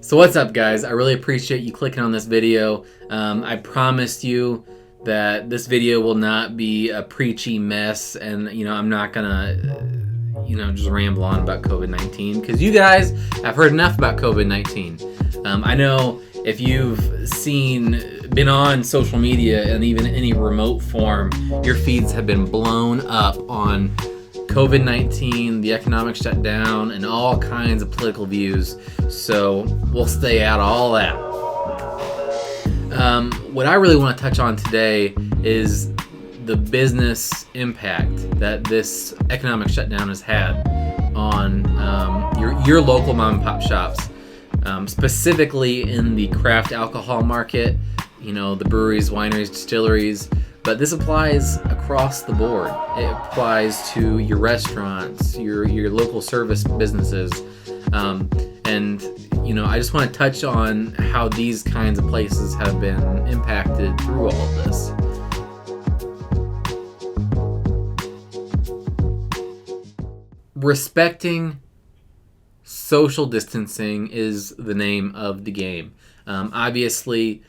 So what's up, guys? I really appreciate you clicking on this video. I promised you that this video will not be a preachy mess, and I'm not gonna just ramble on about COVID-19, because you guys have heard enough about COVID-19. I know if you've been on social media and even any remote form, your feeds have been blown up on COVID-19, the economic shutdown, and all kinds of political views. So we'll stay out of all that. What I really want to touch on today is the business impact that this economic shutdown has had on your local mom and pop shops, specifically in the craft alcohol market. The breweries, wineries, distilleries. But this applies across the board. It applies to your restaurants, your local service businesses, and I just want to touch on how these kinds of places have been impacted through all of this. Respecting social distancing is the name of the game. Obviously,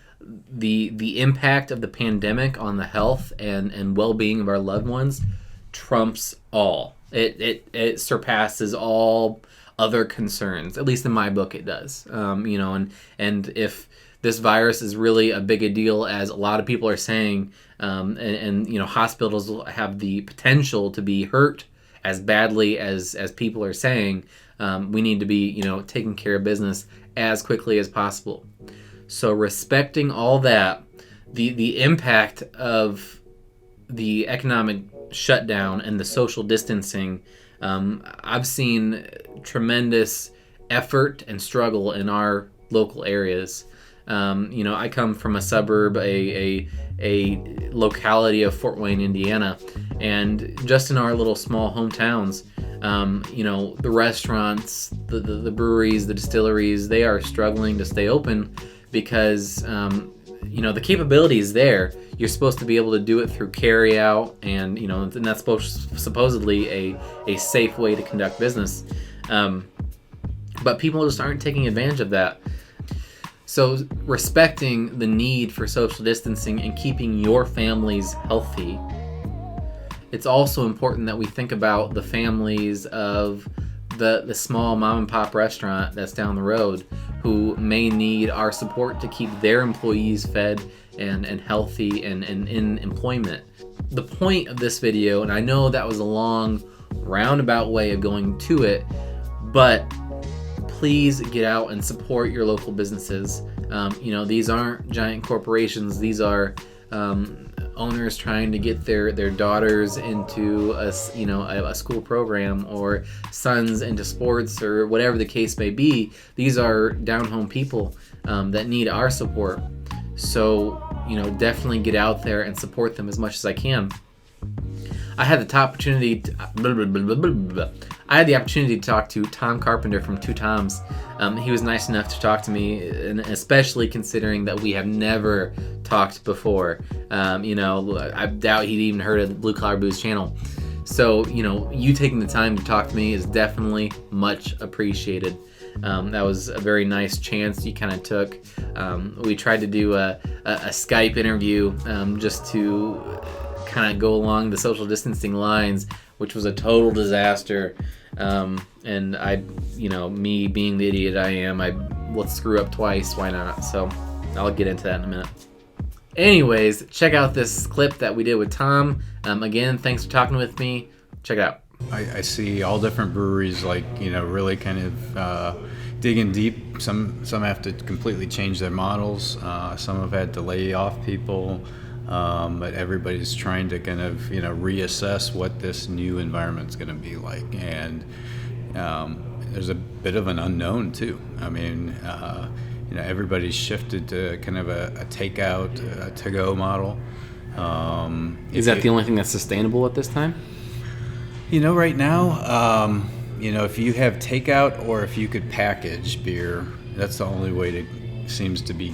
the impact of the pandemic on the health and well-being of our loved ones trumps all. It surpasses all other concerns. At least in my book, it does. And if this virus is really a big a deal as a lot of people are saying, and hospitals will have the potential to be hurt as badly as people are saying, we need to be taking care of business as quickly as possible. So respecting all that, the impact of the economic shutdown and the social distancing, I've seen tremendous effort and struggle in our local areas. I come from a suburb, a locality of Fort Wayne, Indiana, and just in our little small hometowns, the restaurants, the breweries, the distilleries, they are struggling to stay open because the capability is there. You're supposed to be able to do it through carry out, and that's supposedly a safe way to conduct business, but people just aren't taking advantage of that. So respecting the need for social distancing and keeping your families healthy, it's also important that we think about the families of the small mom and pop restaurant that's down the road who may need our support to keep their employees fed and healthy and in employment. The point of this video, and I know that was a long roundabout way of going to it, but please get out and support your local businesses. These aren't giant corporations. These are owners trying to get their daughters into a school program, or sons into sports, or whatever the case may be. These are down home people that need our support. So definitely get out there and support them as much as I can. I had the opportunity to talk to Tom Carpenter from Two Toms. He was nice enough to talk to me, and especially considering that we have never talked before. I doubt he'd even heard of the Blue Collar Booze channel. So, you taking the time to talk to me is definitely much appreciated. That was a very nice chance you kind of took. We tried to do a Skype interview just to kind of go along the social distancing lines, which was a total disaster. And me being the idiot I am, let's screw up twice, why not? So I'll get into that in a minute. Anyways, check out this clip that we did with Tom. Again, thanks for talking with me. Check it out. I see all different breweries really kind of digging deep. Some have to completely change their models. Some have had to lay off people. But everybody's trying to kind of reassess what this new environment's going to be like, and there's a bit of an unknown too. I mean, everybody's shifted to kind of a takeout, to-go model. Is that the only thing that's sustainable at this time? Right now, if you have takeout or if you could package beer, that's the only way seems to be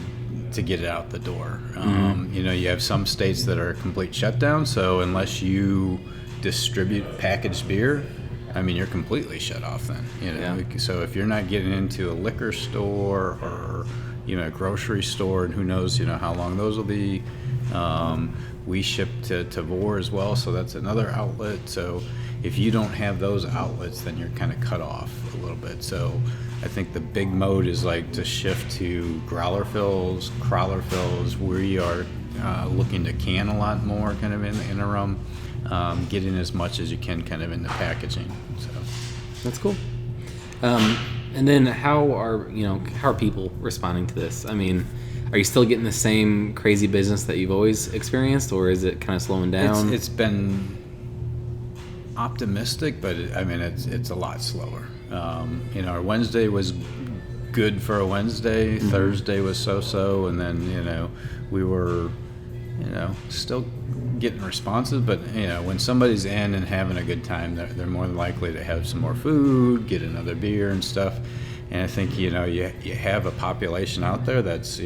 to get it out the door. You have some states that are complete shutdown, so unless you distribute packaged beer, I mean, you're completely shut off then. So if you're not getting into a liquor store or a grocery store, and who knows how long those will be. We ship to Tavor as well, so that's another outlet. So if you don't have those outlets, then you're kind of cut off a little bit. So I think the big mode is like to shift to growler fills, crawler fills. We are looking to can a lot more kind of in the interim, getting as much as you can kind of in the packaging. So that's cool. And then how are people responding to this? I mean, are you still getting the same crazy business that you've always experienced, or is it kind of slowing down? It's been optimistic, but it's a lot slower. Our Wednesday was good for a Wednesday. Mm-hmm. Thursday was so-so, and then we were still getting responses. But when somebody's in and having a good time, they're more likely to have some more food, get another beer and stuff. And I think you have a population out there that's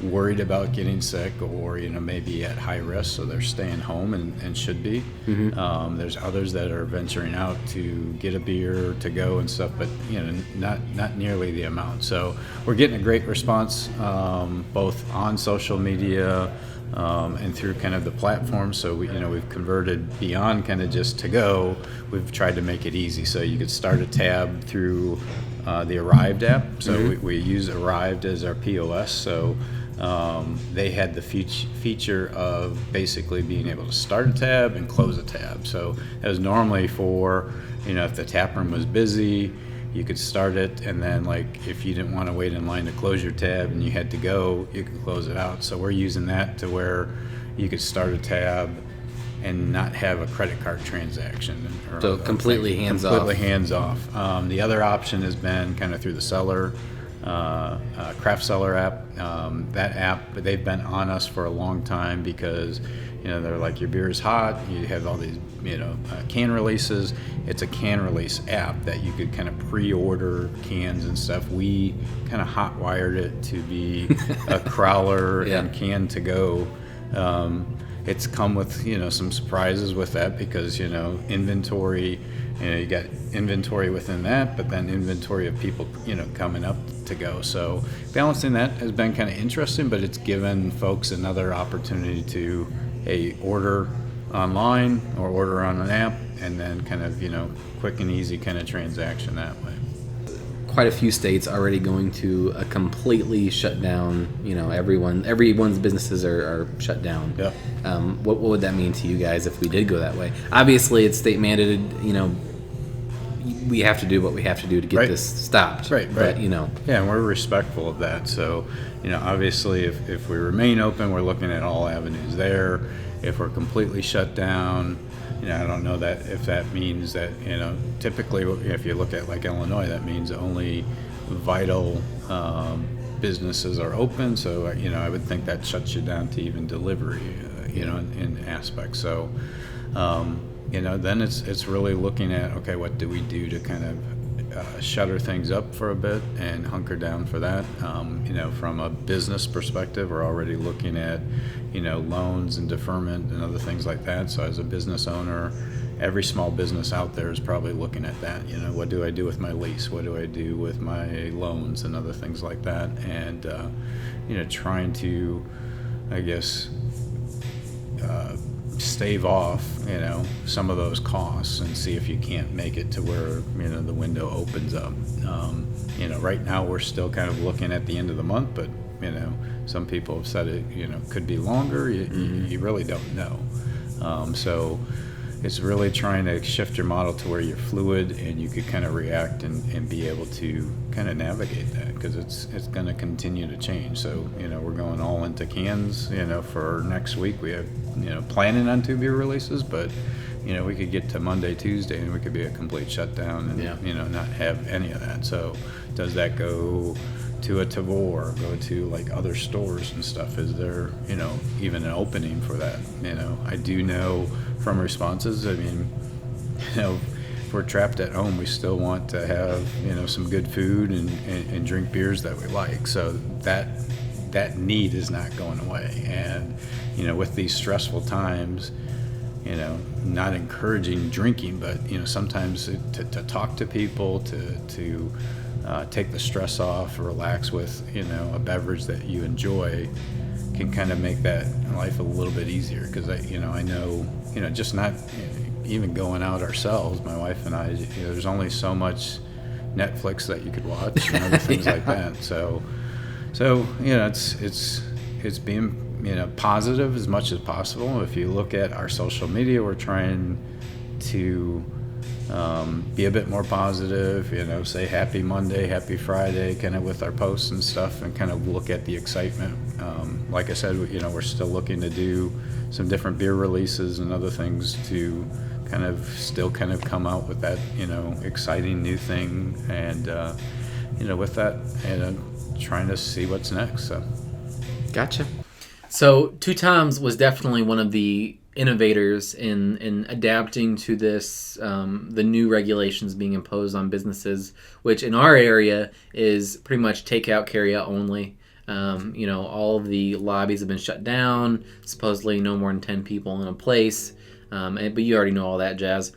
worried about getting sick, or maybe at high risk, so they're staying home and should be. Mm-hmm. There's others that are venturing out to get a beer to go and stuff, but not nearly the amount. So we're getting a great response, both on social media and through kind of the platform. So we've converted beyond kind of just to go. We've tried to make it easy, so you could start a tab through the Arrived app. So mm-hmm. we use Arrived as our POS. So they had the feature of basically being able to start a tab and close a tab. So that was normally for, if the tap room was busy, you could start it, and then if you didn't want to wait in line to close your tab and you had to go, you could close it out. So we're using that to where you could start a tab and not have a credit card transaction. So completely hands off. Completely hands off. The other option has been kind of through the Cellar, Craft Cellar app. That app, they've been on us for a long time because, they're like, your beer is hot, you have all these, can releases. It's a can release app that you could kind of pre-order cans and stuff. We kind of hot-wired it to be a crowler yeah. and can to go. It's come with some surprises with that because inventory, you got inventory within that, but then inventory of people coming up to go. So balancing that has been kind of interesting, but it's given folks another opportunity to order online or order on an app, and then kind of quick and easy kind of transaction that way. Quite a few states already going to a completely shut down. Everyone's businesses are shut down. Yeah. What would that mean to you guys if we did go that way? Obviously, it's state mandated. We have to do what we have to do to get right. this stopped. Right. But yeah, and we're respectful of that. So obviously, if we remain open, we're looking at all avenues there. If we're completely shut down, I don't know that if that means that, typically if you look at like Illinois, that means only vital businesses are open. So, I would think that shuts you down to even delivery, in aspects. So, then it's really looking at, okay, what do we do to kind of shutter things up for a bit and hunker down for that. From a business perspective, we're already looking at, loans and deferment and other things like that. So as a business owner, every small business out there is probably looking at that. What do I do with my lease? What do I do with my loans and other things like that? And, trying to, I guess, stave off, some of those costs and see if you can't make it to where, the window opens up. Right now we're still kind of looking at the end of the month, but, some people have said it, could be longer. You really don't know. So it's really trying to shift your model to where you're fluid and you could kind of react and be able to kind of navigate that, because it's going to continue to change. So, we're going all into cans, for next week. We have, planning on 2 beer releases, but, we could get to Monday, Tuesday, and we could be a complete shutdown and, not have any of that. So does that go to a Tavor, go to like other stores and stuff? Is there, even an opening for that? I do know from responses, if we're trapped at home, we still want to have, some good food and drink beers that we like. So that need is not going away. And, with these stressful times, not encouraging drinking, but sometimes to talk to people, to take the stress off, relax with a beverage that you enjoy, can kind of make that life a little bit easier. Because I know just not even going out ourselves, my wife and I, there's only so much Netflix that you could watch and other things like that. So it's being positive as much as possible. If you look at our social media, we're trying to be a bit more positive, say happy Monday, happy Friday, kind of with our posts and stuff, and kind of look at the excitement. Like I said, we're still looking to do some different beer releases and other things to kind of come out with that, exciting new thing. And, with that, trying to see what's next. So. Gotcha. So Two Toms was definitely one of the innovators in adapting to this, the new regulations being imposed on businesses, which in our area is pretty much takeout, carryout only. All of the lobbies have been shut down, supposedly no more than 10 people in a place, but you already know all that jazz.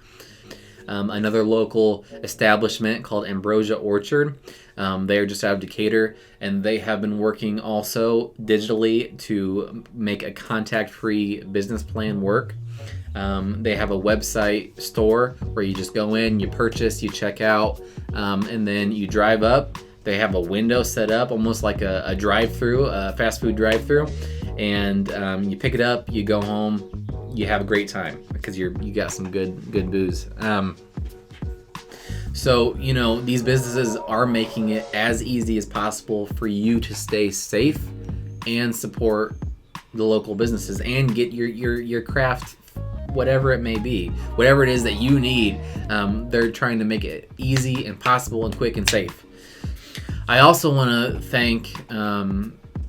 Another local establishment called Ambrosia Orchard. They are just out of Decatur, and they have been working also digitally to make a contact-free business plan work. They have a website store where you just go in, you purchase, you check out, and then you drive up. They have a window set up almost like a drive-through, a fast food drive-through, and you pick it up, you go home, you have a great time because you got some good booze. So these businesses are making it as easy as possible for you to stay safe and support the local businesses and get your craft, whatever it may be, whatever it is that you need. They're trying to make it easy and possible and quick and safe. I also want to thank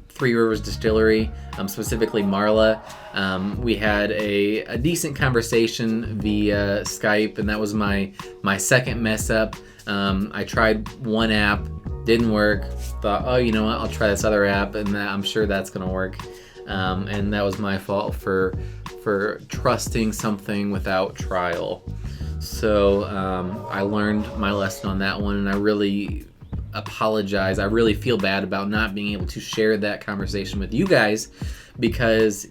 Three Rivers Distillery, specifically Marla. We had a decent conversation via Skype, and that was my second mess up. I tried one app, didn't work. Thought, oh, you know what? I'll try this other app, and I'm sure that's gonna work. And that was my fault for trusting something without trial. So I learned my lesson on that one, and I really apologize. I really feel bad about not being able to share that conversation with you guys, because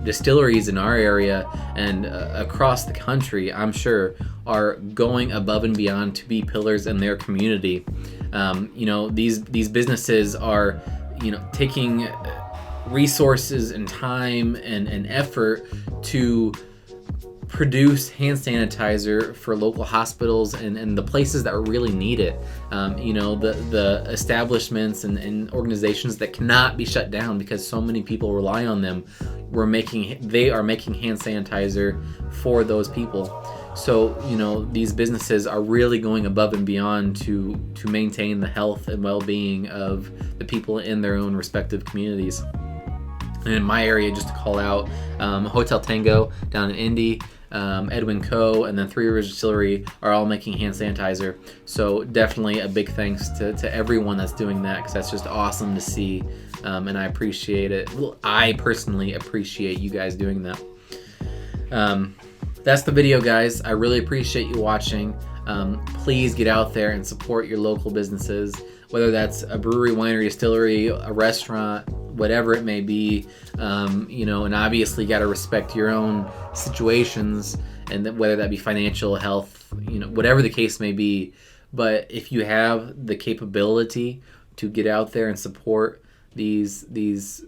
distilleries in our area and across the country, I'm sure, are going above and beyond to be pillars in their community. These businesses are taking resources and time and effort to produce hand sanitizer for local hospitals and the places that really need it. The establishments and organizations that cannot be shut down because so many people rely on them. They are making hand sanitizer for those people. So these businesses are really going above and beyond to maintain the health and well-being of the people in their own respective communities. And in my area, just to call out, Hotel Tango down in Indy, Edwin Coe, and then Three Rivers Distillery are all making hand sanitizer. So definitely a big thanks to everyone that's doing that, because that's just awesome to see, and I appreciate it. Well, I personally appreciate you guys doing that. That's the video, guys. I really appreciate you watching. Please get out there and support your local businesses, whether that's a brewery, winery, distillery, a restaurant, whatever it may be. And obviously you got to respect your own situations, and whether that be financial, health, whatever the case may be. But if you have the capability to get out there and support these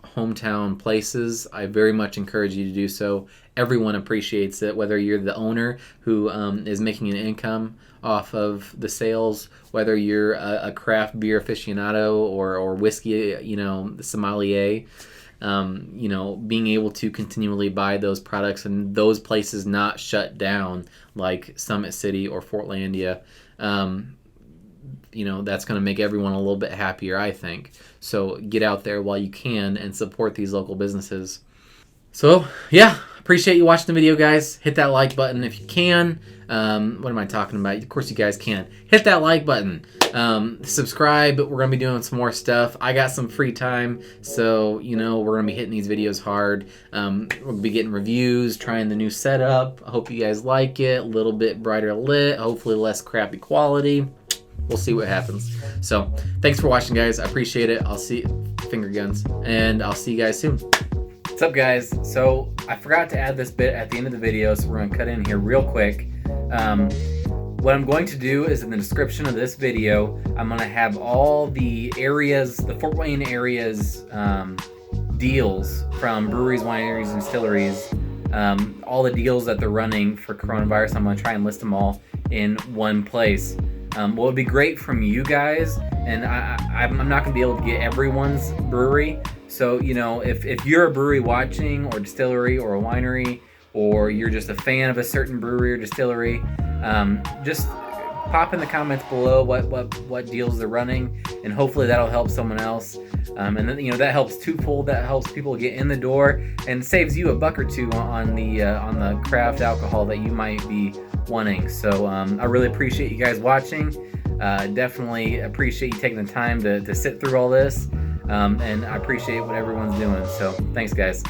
hometown places, I very much encourage you to do so. Everyone appreciates it, whether you're the owner who is making an income off of the sales, whether you're a craft beer aficionado or whiskey, sommelier. Being able to continually buy those products and those places not shut down like Summit City or Fortlandia, that's going to make everyone a little bit happier, I think. So get out there while you can and support these local businesses. So yeah, appreciate you watching the video, guys. Hit that like button if you can. What am I talking about? Of course you guys can. Hit that like button. Subscribe. We're going to be doing some more stuff. I got some free time, so, we're going to be hitting these videos hard. We'll be getting reviews, trying the new setup. I hope you guys like it. A little bit brighter lit, hopefully less crappy quality. We'll see what happens. So, thanks for watching, guys. I appreciate it. I'll see finger guns, and I'll see you guys soon. What's up, guys? So I forgot to add this bit at the end of the video, so we're going to cut in here real quick. What I'm going to do is in the description of this video, I'm going to have all the areas, the Fort Wayne areas deals from breweries, wineries, and distilleries, all the deals that they're running for coronavirus. I'm going to try and list them all in one place. What would be great from you guys, and I'm not going to be able to get everyone's brewery, so if you're a brewery watching, or distillery, or a winery, or you're just a fan of a certain brewery or distillery, just pop in the comments below what deals they're running, and hopefully that'll help someone else. And then that helps twofold. That helps people get in the door and saves you $1 or $2 on the craft alcohol that you might be wanting. So I really appreciate you guys watching. Definitely appreciate you taking the time to sit through all this, and I appreciate what everyone's doing. So thanks, guys.